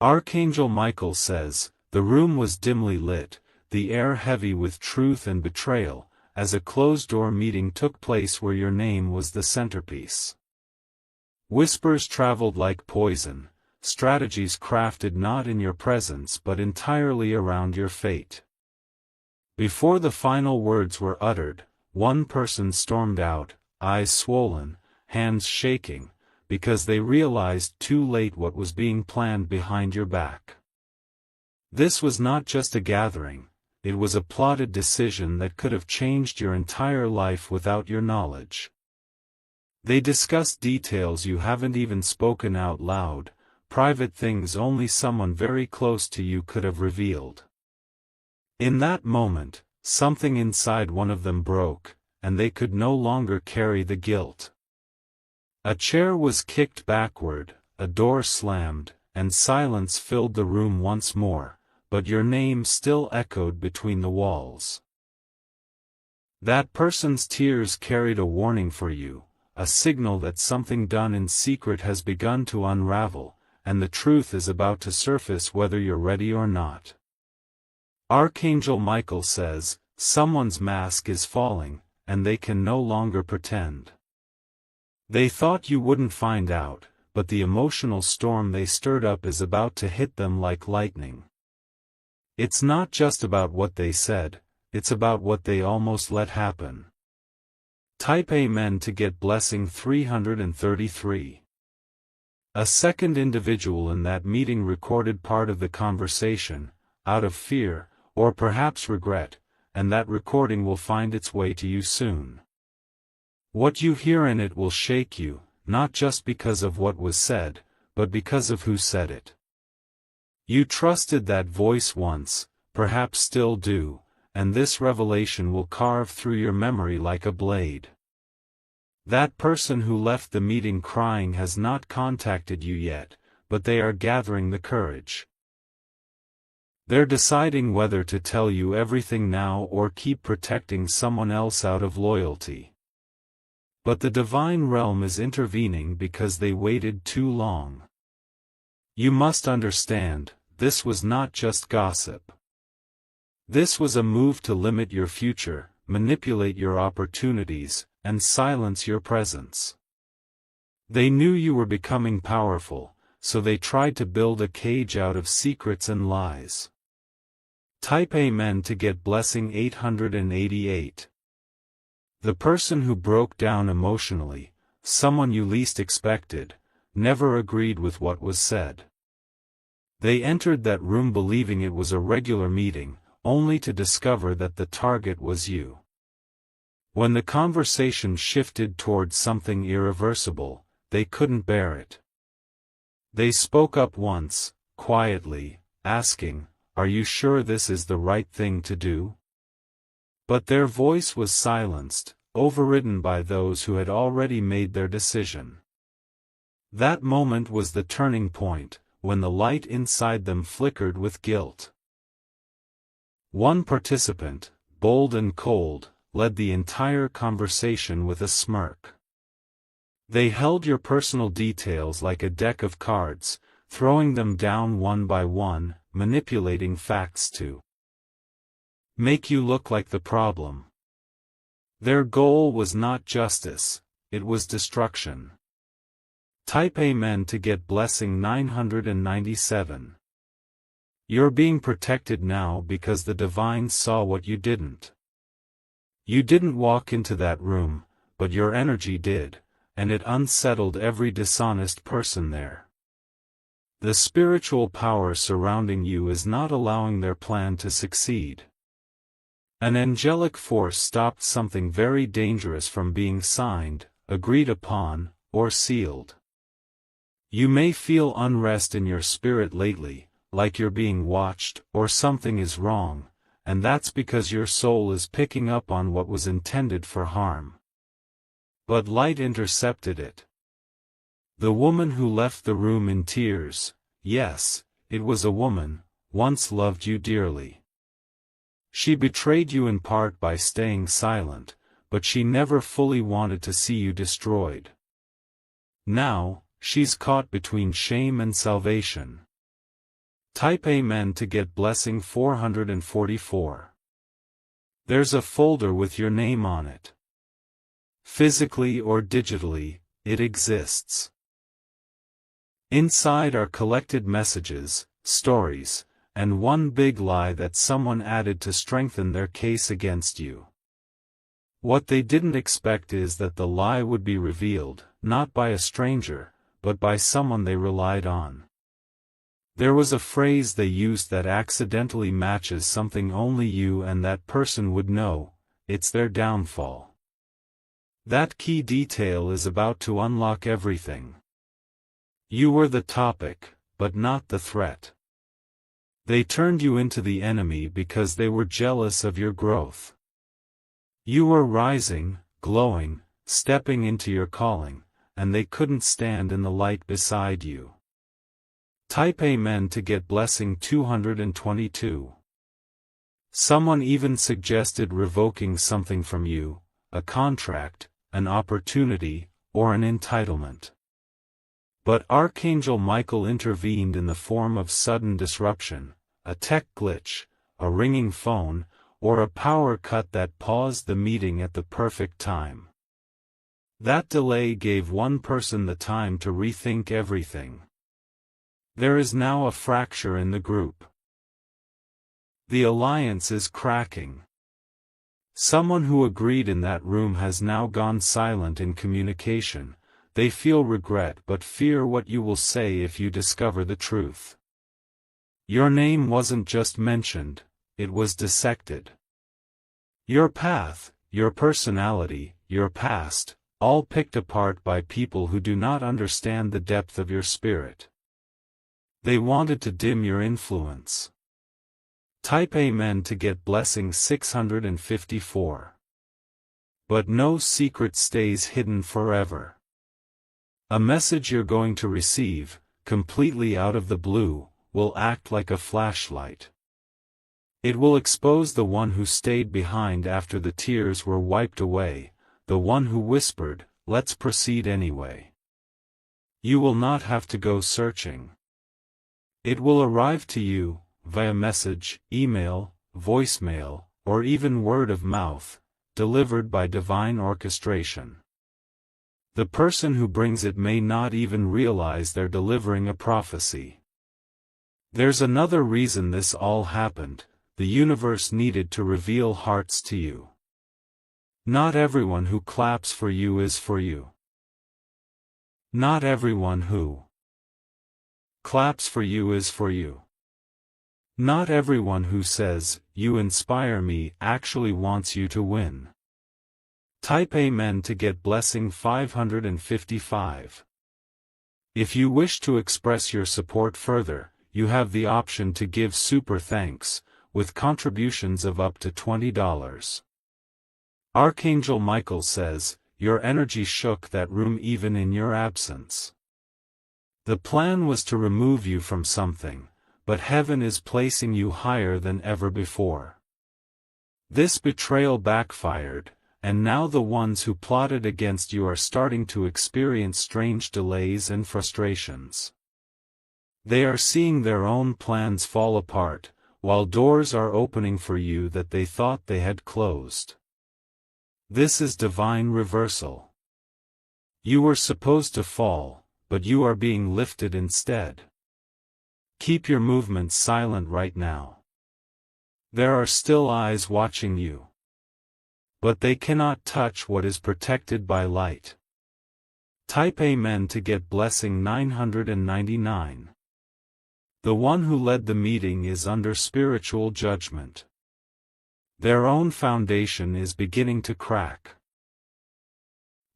Archangel Michael says, "The room was dimly lit, the air heavy with truth and betrayal, as a closed-door meeting took place where your name was the centerpiece. Whispers traveled like poison, strategies crafted not in your presence but entirely around your fate. Before the final words were uttered, one person stormed out, eyes swollen, hands shaking, because they realized too late what was being planned behind your back. This was not just a gathering, it was a plotted decision that could have changed your entire life without your knowledge. They discussed details you haven't even spoken out loud, private things only someone very close to you could have revealed. In that moment, something inside one of them broke, and they could no longer carry the guilt. A chair was kicked backward, a door slammed, and silence filled the room once more, but your name still echoed between the walls. That person's tears carried a warning for you, a signal that something done in secret has begun to unravel, and the truth is about to surface whether you're ready or not. Archangel Michael says, someone's mask is falling, and they can no longer pretend. They thought you wouldn't find out, but the emotional storm they stirred up is about to hit them like lightning. It's not just about what they said, it's about what they almost let happen. Type Amen to get blessing 333. A second individual in that meeting recorded part of the conversation, out of fear, or perhaps regret, and that recording will find its way to you soon. What you hear in it will shake you, not just because of what was said, but because of who said it. You trusted that voice once, perhaps still do, and this revelation will carve through your memory like a blade. That person who left the meeting crying has not contacted you yet, but they are gathering the courage. They're deciding whether to tell you everything now or keep protecting someone else out of loyalty. But the divine realm is intervening because they waited too long. You must understand, this was not just gossip. This was a move to limit your future, manipulate your opportunities, and silence your presence. They knew you were becoming powerful, so they tried to build a cage out of secrets and lies. Type Amen to get blessing 888. The person who broke down emotionally, someone you least expected, never agreed with what was said. They entered that room believing it was a regular meeting, only to discover that the target was you. When the conversation shifted towards something irreversible, they couldn't bear it. They spoke up once, quietly, asking, "Are you sure this is the right thing to do?" But their voice was silenced, overridden by those who had already made their decision. That moment was the turning point, when the light inside them flickered with guilt. One participant, bold and cold, led the entire conversation with a smirk. They held your personal details like a deck of cards, throwing them down one by one, manipulating facts to make you look like the problem. Their goal was not justice, it was destruction. Type Amen to get blessing 997. You're being protected now because the divine saw what you didn't. You didn't walk into that room, but your energy did, and it unsettled every dishonest person there. The spiritual power surrounding you is not allowing their plan to succeed. An angelic force stopped something very dangerous from being signed, agreed upon, or sealed. You may feel unrest in your spirit lately, like you're being watched, or something is wrong, and that's because your soul is picking up on what was intended for harm. But light intercepted it. The woman who left the room in tears, yes, it was a woman, once loved you dearly. She betrayed you in part by staying silent, but she never fully wanted to see you destroyed. Now, she's caught between shame and salvation. Type Amen to get blessing 444. There's a folder with your name on it. Physically or digitally, it exists. Inside are collected messages, stories, and one big lie that someone added to strengthen their case against you. What they didn't expect is that the lie would be revealed, not by a stranger, but by someone they relied on. There was a phrase they used that accidentally matches something only you and that person would know. It's their downfall. That key detail is about to unlock everything. You were the topic, but not the threat. They turned you into the enemy because they were jealous of your growth. You were rising, glowing, stepping into your calling, and they couldn't stand in the light beside you. Type Amen to get blessing 222. Someone even suggested revoking something from you, a contract, an opportunity, or an entitlement. But Archangel Michael intervened in the form of sudden disruption, a tech glitch, a ringing phone, or a power cut that paused the meeting at the perfect time. That delay gave one person the time to rethink everything. There is now a fracture in the group. The alliance is cracking. Someone who agreed in that room has now gone silent in communication. They feel regret but fear what you will say if you discover the truth. Your name wasn't just mentioned, it was dissected. Your path, your personality, your past, all picked apart by people who do not understand the depth of your spirit. They wanted to dim your influence. Type Amen to get blessing 654. But no secret stays hidden forever. A message you're going to receive, completely out of the blue, will act like a flashlight. It will expose the one who stayed behind after the tears were wiped away, the one who whispered, "Let's proceed anyway." You will not have to go searching. It will arrive to you, via message, email, voicemail, or even word of mouth, delivered by divine orchestration. The person who brings it may not even realize they're delivering a prophecy. There's another reason this all happened. The universe needed to reveal hearts to you. Not everyone who claps for you is for you. Not everyone who claps for you is for you. Not everyone who says, "You inspire me," actually wants you to win. Type Amen to get blessing 555. If you wish to express your support further, you have the option to give super thanks, with contributions of up to $20. Archangel Michael says, "Your energy shook that room even in your absence." The plan was to remove you from something, but heaven is placing you higher than ever before. This betrayal backfired, and now the ones who plotted against you are starting to experience strange delays and frustrations. They are seeing their own plans fall apart, while doors are opening for you that they thought they had closed. This is divine reversal. You were supposed to fall, but you are being lifted instead. Keep your movements silent right now. There are still eyes watching you. But they cannot touch what is protected by light. Type Amen to get blessing 999. The one who led the meeting is under spiritual judgment. Their own foundation is beginning to crack.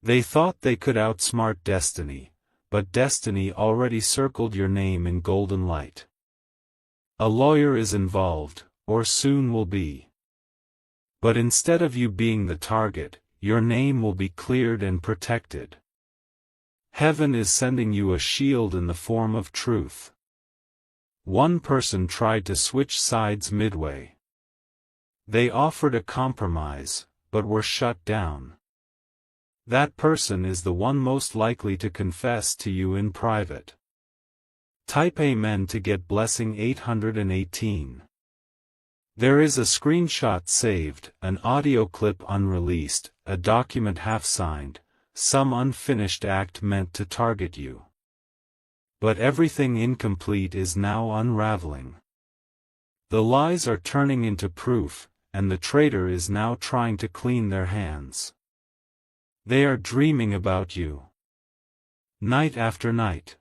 They thought they could outsmart destiny, but destiny already circled your name in golden light. A lawyer is involved, or soon will be. But instead of you being the target, your name will be cleared and protected. Heaven is sending you a shield in the form of truth. One person tried to switch sides midway. They offered a compromise, but were shut down. That person is the one most likely to confess to you in private. Type Amen to get blessing 818. There is a screenshot saved, an audio clip unreleased, a document half-signed, some unfinished act meant to target you. But everything incomplete is now unraveling. The lies are turning into proof, and the traitor is now trying to clean their hands. They are dreaming about you. Night after night.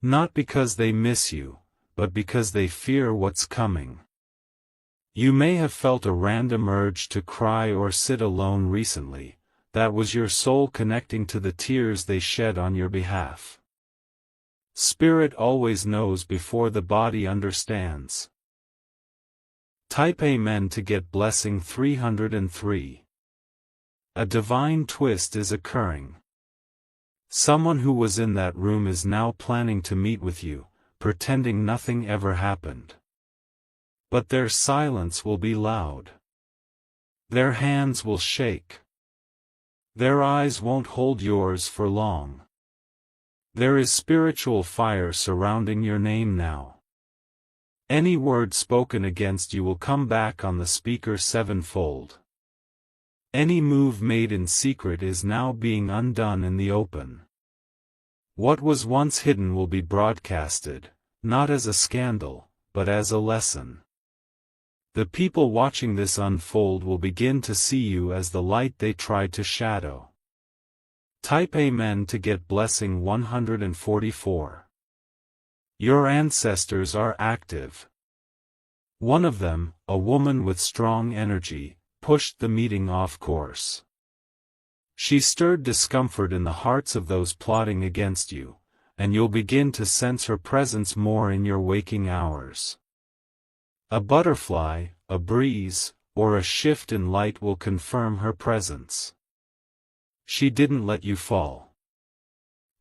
Not because they miss you, but because they fear what's coming. You may have felt a random urge to cry or sit alone recently. That was your soul connecting to the tears they shed on your behalf. Spirit always knows before the body understands. Type Amen to get blessing 303. A divine twist is occurring. Someone who was in that room is now planning to meet with you, pretending nothing ever happened. But their silence will be loud. Their hands will shake. Their eyes won't hold yours for long. There is spiritual fire surrounding your name now. Any word spoken against you will come back on the speaker sevenfold. Any move made in secret is now being undone in the open. What was once hidden will be broadcasted, not as a scandal, but as a lesson. The people watching this unfold will begin to see you as the light they tried to shadow. Type Amen to get blessing 144. Your ancestors are active. One of them, a woman with strong energy, pushed the meeting off course. She stirred discomfort in the hearts of those plotting against you, and you'll begin to sense her presence more in your waking hours. A butterfly, a breeze, or a shift in light will confirm her presence. She didn't let you fall.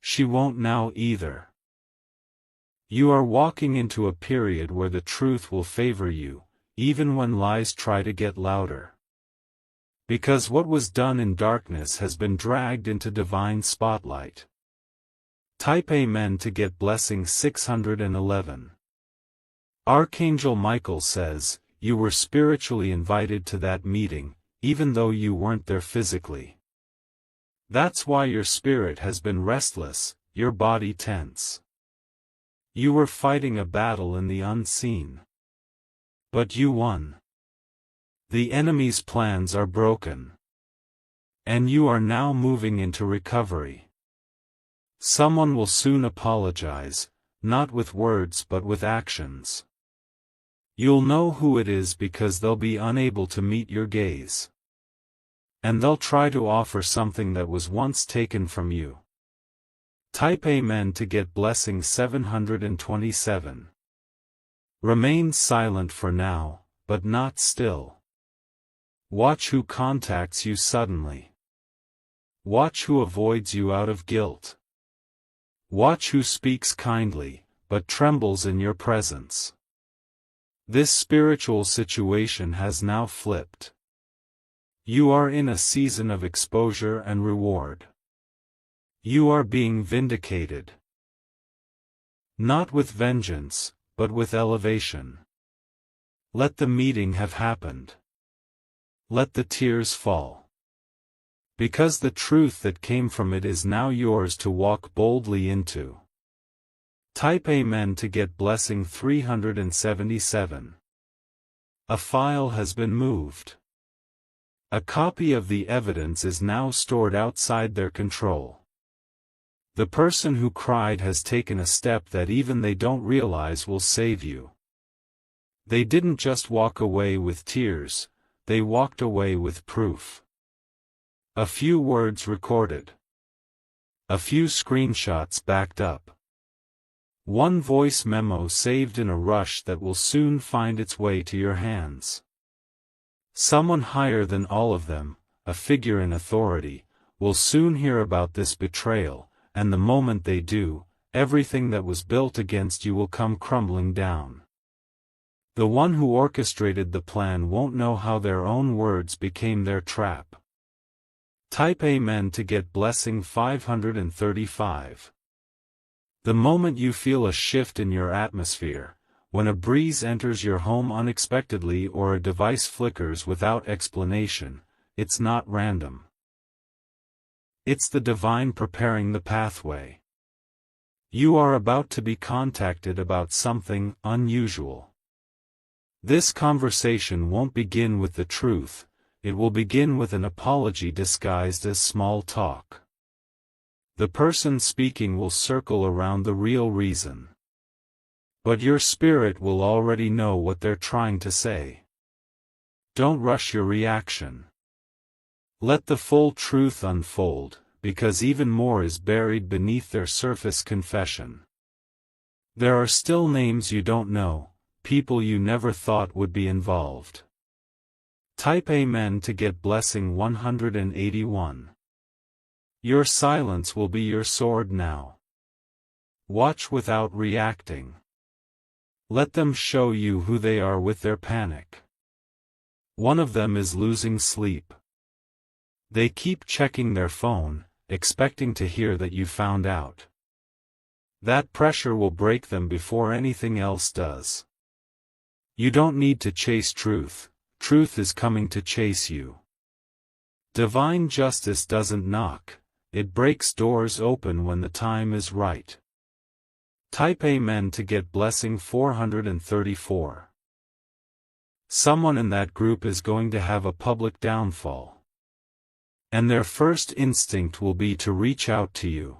She won't now either. You are walking into a period where the truth will favor you, even when lies try to get louder. Because what was done in darkness has been dragged into divine spotlight. Type Amen to get blessing 611. Archangel Michael says, you were spiritually invited to that meeting, even though you weren't there physically. That's why your spirit has been restless, your body tense. You were fighting a battle in the unseen. But you won. The enemy's plans are broken. And you are now moving into recovery. Someone will soon apologize, not with words but with actions. You'll know who it is because they'll be unable to meet your gaze. And they'll try to offer something that was once taken from you. Type Amen to get blessing 727. Remain silent for now, but not still. Watch who contacts you suddenly. Watch who avoids you out of guilt. Watch who speaks kindly, but trembles in your presence. This spiritual situation has now flipped. You are in a season of exposure and reward. You are being vindicated. Not with vengeance, but with elevation. Let the meeting have happened. Let the tears fall. Because the truth that came from it is now yours to walk boldly into. Type Amen to get blessing 377. A file has been moved. A copy of the evidence is now stored outside their control. The person who cried has taken a step that even they don't realize will save you. They didn't just walk away with tears, they walked away with proof. A few words recorded. A few screenshots backed up. One voice memo saved in a rush that will soon find its way to your hands. Someone higher than all of them, a figure in authority, will soon hear about this betrayal, and the moment they do, everything that was built against you will come crumbling down. The one who orchestrated the plan won't know how their own words became their trap. Type Amen to get blessing 535. The moment you feel a shift in your atmosphere, when a breeze enters your home unexpectedly or a device flickers without explanation, it's not random. It's the divine preparing the pathway. You are about to be contacted about something unusual. This conversation won't begin with the truth, it will begin with an apology disguised as small talk. The person speaking will circle around the real reason. But your spirit will already know what they're trying to say. Don't rush your reaction. Let the full truth unfold, because even more is buried beneath their surface confession. There are still names you don't know, people you never thought would be involved. Type Amen to get blessing 181. Your silence will be your sword now. Watch without reacting. Let them show you who they are with their panic. One of them is losing sleep. They keep checking their phone, expecting to hear that you found out. That pressure will break them before anything else does. You don't need to chase truth, truth is coming to chase you. Divine justice doesn't knock, it breaks doors open when the time is right. Type Amen to get blessing 434. Someone in that group is going to have a public downfall. And their first instinct will be to reach out to you.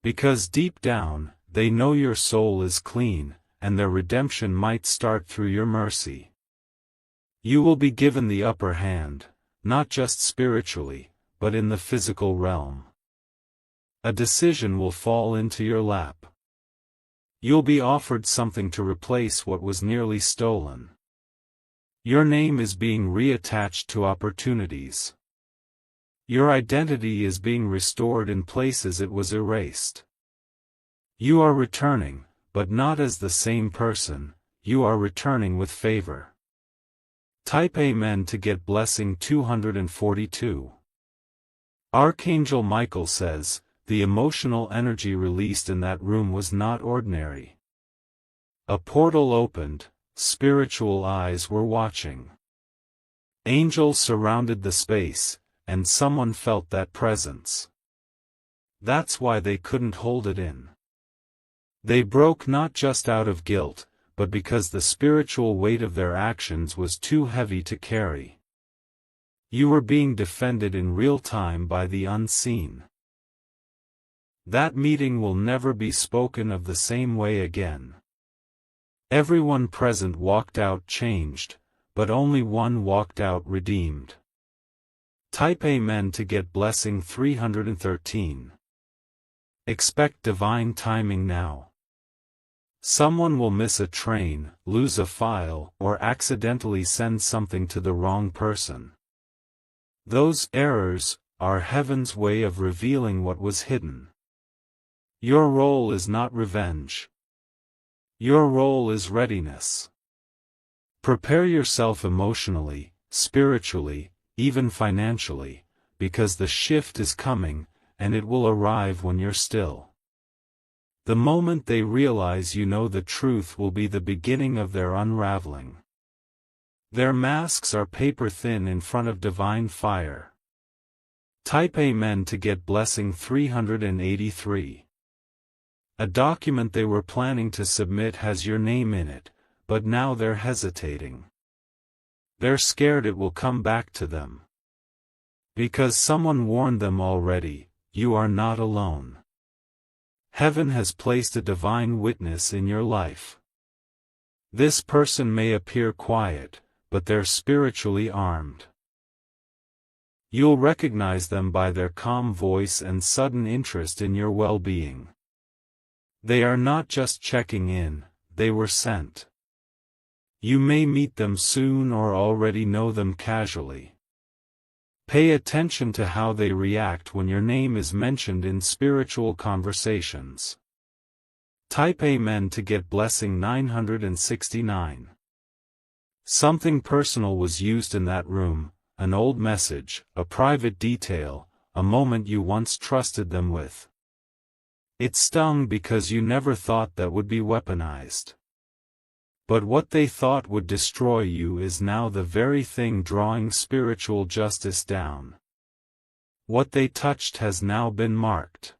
Because deep down, they know your soul is clean, and their redemption might start through your mercy. You will be given the upper hand, not just spiritually, but in the physical realm. A decision will fall into your lap. You'll be offered something to replace what was nearly stolen. Your name is being reattached to opportunities. Your identity is being restored in places it was erased. You are returning, but not as the same person, you are returning with favor. Type Amen to get blessing 242. Archangel Michael says, the emotional energy released in that room was not ordinary. A portal opened, spiritual eyes were watching. Angels surrounded the space, and someone felt that presence. That's why they couldn't hold it in. They broke not just out of guilt, but because the spiritual weight of their actions was too heavy to carry. You were being defended in real time by the unseen. That meeting will never be spoken of the same way again. Everyone present walked out changed, but only one walked out redeemed. Type Amen to get blessing 313. Expect divine timing now. Someone will miss a train, lose a file, or accidentally send something to the wrong person. Those errors are heaven's way of revealing what was hidden. Your role is not revenge. Your role is readiness. Prepare yourself emotionally, spiritually, even financially, because the shift is coming, and it will arrive when you're still. The moment they realize you know the truth will be the beginning of their unraveling. Their masks are paper thin in front of divine fire. Type Amen to get blessing 383. A document they were planning to submit has your name in it, but now they're hesitating. They're scared it will come back to them. Because someone warned them already, you are not alone. Heaven has placed a divine witness in your life. This person may appear quiet, but they're spiritually armed. You'll recognize them by their calm voice and sudden interest in your well-being. They are not just checking in, they were sent. You may meet them soon or already know them casually. Pay attention to how they react when your name is mentioned in spiritual conversations. Type Amen to get blessing 969. Something personal was used in that room, an old message, a private detail, a moment you once trusted them with. It stung because you never thought that would be weaponized. But what they thought would destroy you is now the very thing drawing spiritual justice down. What they touched has now been marked.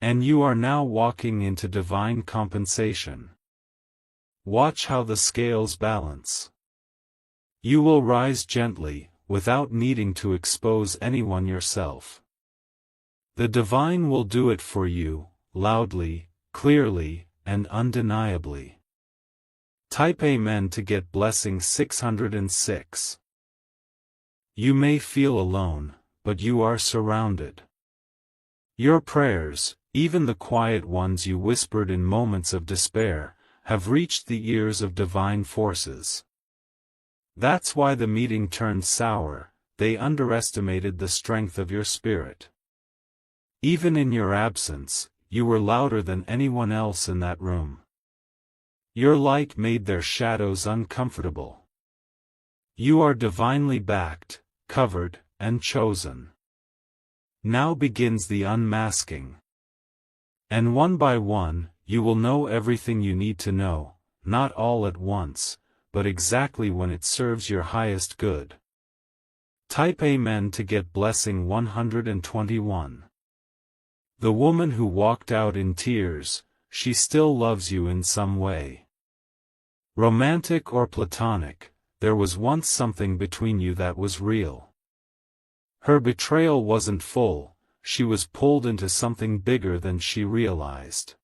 And you are now walking into divine compensation. Watch how the scales balance. You will rise gently, without needing to expose anyone yourself. The divine will do it for you, loudly, clearly, and undeniably. Type Amen to get blessing 606. You may feel alone, but you are surrounded. Your prayers, even the quiet ones you whispered in moments of despair, have reached the ears of divine forces. That's why the meeting turned sour. They underestimated the strength of your spirit. Even in your absence, you were louder than anyone else in that room. Your light made their shadows uncomfortable. You are divinely backed, covered, and chosen. Now begins the unmasking. And one by one, you will know everything you need to know, not all at once, but exactly when it serves your highest good. Type Amen to get blessing 121. The woman who walked out in tears, she still loves you in some way. Romantic or platonic, there was once something between you that was real. Her betrayal wasn't full, she was pulled into something bigger than she realized.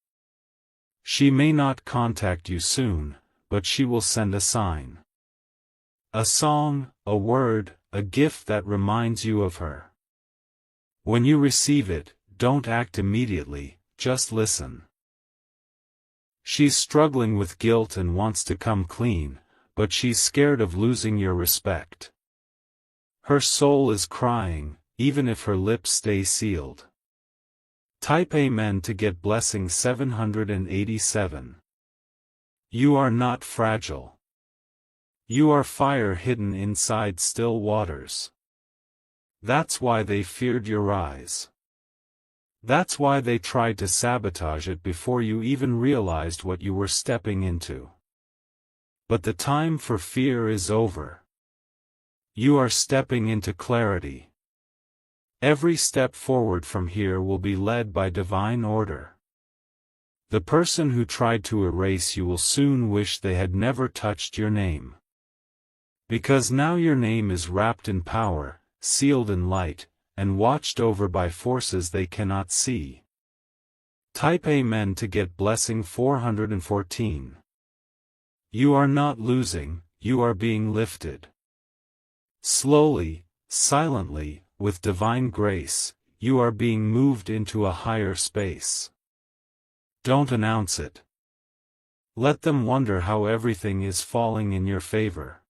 She may not contact you soon, but she will send a sign. A song, a word, a gift that reminds you of her. When you receive it, don't act immediately, just listen. She's struggling with guilt and wants to come clean, but she's scared of losing your respect. Her soul is crying, even if her lips stay sealed. Type Amen to get blessing 787. You are not fragile. You are fire hidden inside still waters. That's why they feared your rise. That's why they tried to sabotage it before you even realized what you were stepping into. But the time for fear is over. You are stepping into clarity. Every step forward from here will be led by divine order. The person who tried to erase you will soon wish they had never touched your name. Because now your name is wrapped in power, sealed in light, and watched over by forces they cannot see. Type Amen to get blessing 414. You are not losing, you are being lifted. Slowly, silently, with divine grace, you are being moved into a higher space. Don't announce it. Let them wonder how everything is falling in your favor.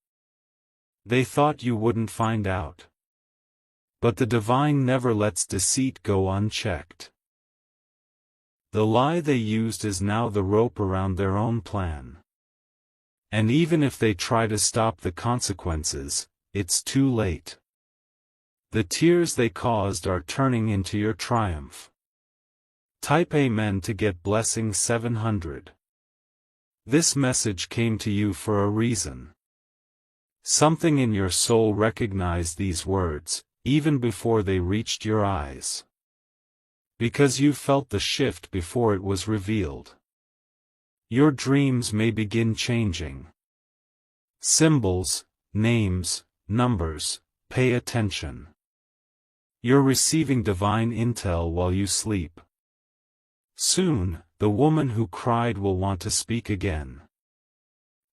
They thought you wouldn't find out. But the divine never lets deceit go unchecked. The lie they used is now the rope around their own plan. And even if they try to stop the consequences, it's too late. The tears they caused are turning into your triumph. Type Amen to get blessing 700. This message came to you for a reason. Something in your soul recognized these words, even before they reached your eyes. Because you felt the shift before it was revealed. Your dreams may begin changing. Symbols, names, numbers, pay attention. You're receiving divine intel while you sleep. Soon, the woman who cried will want to speak again.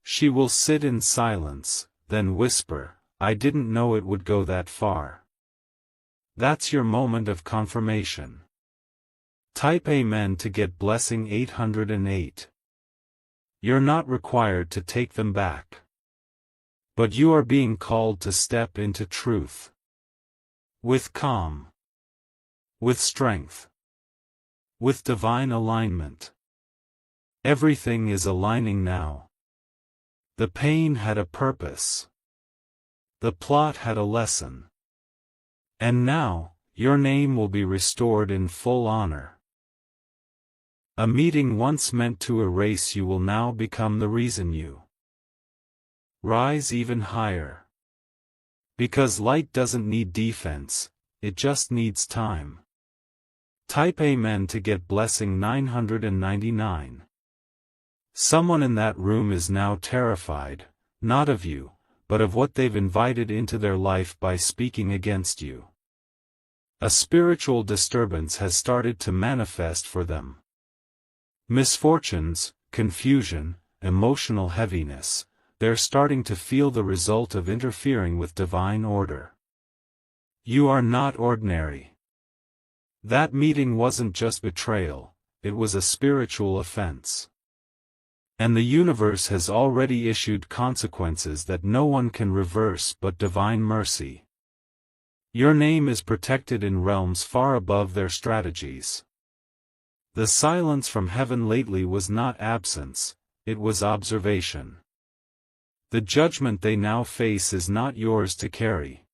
She will sit in silence, then whisper, "I didn't know it would go that far." That's your moment of confirmation. Type Amen to get blessing 808. You're not required to take them back. But you are being called to step into truth. With calm. With strength. With divine alignment. Everything is aligning now. The pain had a purpose. The plot had a lesson. And now, your name will be restored in full honor. A meeting once meant to erase you will now become the reason you rise even higher. Because light doesn't need defense, it just needs time. Type Amen to get blessing 999. Someone in that room is now terrified, not of you, but of what they've invited into their life by speaking against you. A spiritual disturbance has started to manifest for them. Misfortunes, confusion, emotional heaviness, they're starting to feel the result of interfering with divine order. You are not ordinary. That meeting wasn't just betrayal, it was a spiritual offense. And the universe has already issued consequences that no one can reverse but divine mercy. Your name is protected in realms far above their strategies. The silence from heaven lately was not absence, it was observation. The judgment they now face is not yours to carry.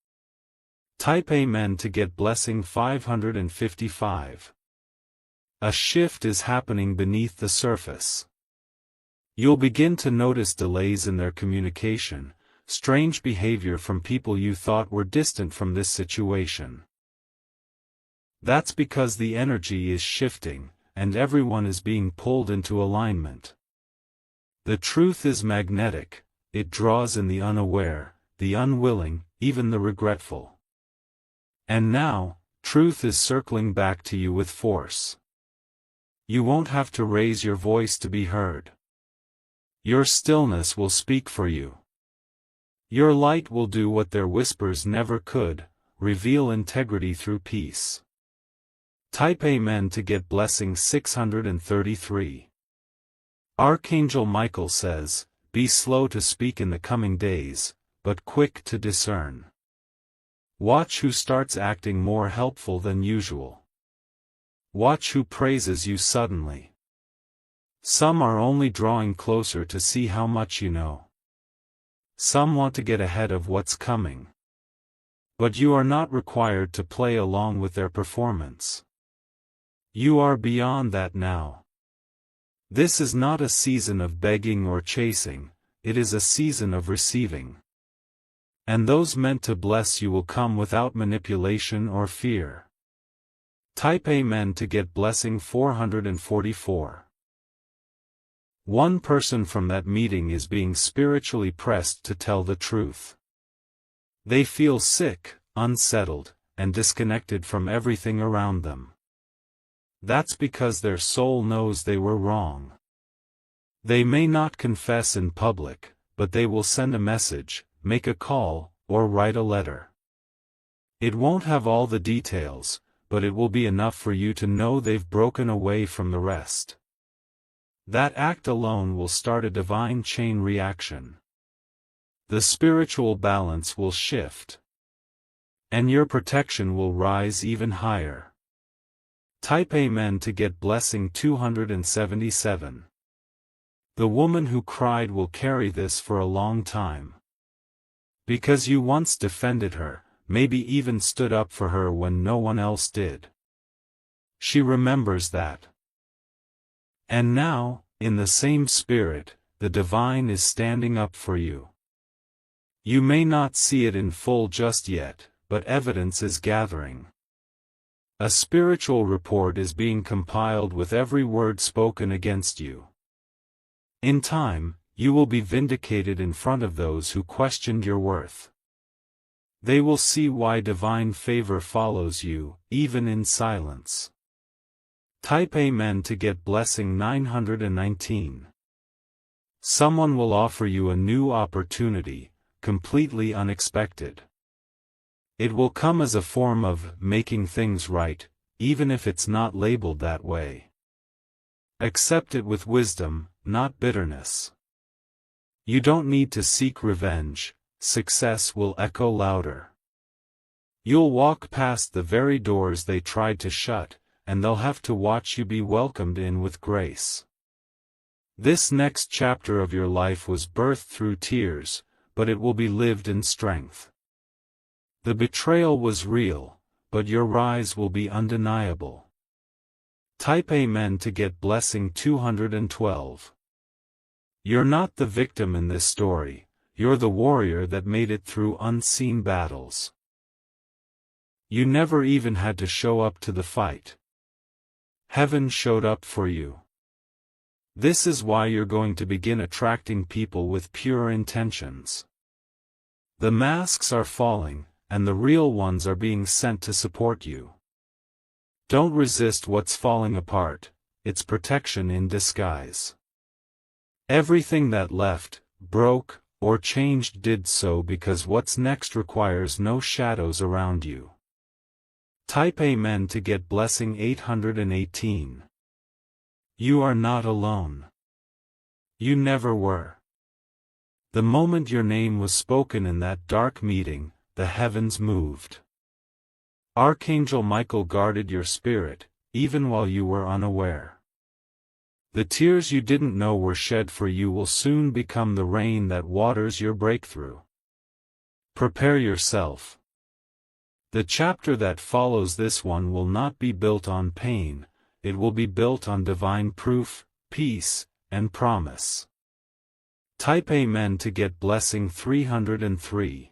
Type Amen to get blessing 555. A shift is happening beneath the surface. You'll begin to notice delays in their communication, strange behavior from people you thought were distant from this situation. That's because the energy is shifting, and everyone is being pulled into alignment. The truth is magnetic, it draws in the unaware, the unwilling, even the regretful. And now, truth is circling back to you with force. You won't have to raise your voice to be heard. Your stillness will speak for you. Your light will do what their whispers never could, reveal integrity through peace. Type Amen to get blessing 633. Archangel Michael says, "Be slow to speak in the coming days, but quick to discern." Watch who starts acting more helpful than usual. Watch who praises you suddenly. Some are only drawing closer to see how much you know. Some want to get ahead of what's coming. But you are not required to play along with their performance. You are beyond that now. This is not a season of begging or chasing, it is a season of receiving. And those meant to bless you will come without manipulation or fear. Type Amen to get blessing 444. One person from that meeting is being spiritually pressed to tell the truth. They feel sick, unsettled, and disconnected from everything around them. That's because their soul knows they were wrong. They may not confess in public, but they will send a message, make a call, or write a letter. It won't have all the details, but it will be enough for you to know they've broken away from the rest. That act alone will start a divine chain reaction. The spiritual balance will shift. And your protection will rise even higher. Type Amen to get blessing 277. The woman who cried will carry this for a long time. Because you once defended her, maybe even stood up for her when no one else did. She remembers that. And now, in the same spirit, the divine is standing up for you. You may not see it in full just yet, but evidence is gathering. A spiritual report is being compiled with every word spoken against you. In time, you will be vindicated in front of those who questioned your worth. They will see why divine favor follows you, even in silence. Type Amen to get blessing 919. Someone will offer you a new opportunity, completely unexpected. It will come as a form of making things right, even if it's not labeled that way. Accept it with wisdom, not bitterness. You don't need to seek revenge, success will echo louder. You'll walk past the very doors they tried to shut, and they'll have to watch you be welcomed in with grace. This next chapter of your life was birthed through tears, but it will be lived in strength. The betrayal was real, but your rise will be undeniable. Type Amen to get blessing 212. You're not the victim in this story, you're the warrior that made it through unseen battles. You never even had to show up to the fight. Heaven showed up for you. This is why you're going to begin attracting people with pure intentions. The masks are falling, and the real ones are being sent to support you. Don't resist what's falling apart, it's protection in disguise. Everything that left, broke, or changed did so because what's next requires no shadows around you. Type Amen to get blessing 818. You are not alone. You never were. The moment your name was spoken in that dark meeting, the heavens moved. Archangel Michael guarded your spirit, even while you were unaware. The tears you didn't know were shed for you will soon become the rain that waters your breakthrough. Prepare yourself. The chapter that follows this one will not be built on pain, it will be built on divine proof, peace, and promise. Type Amen to get blessing 303.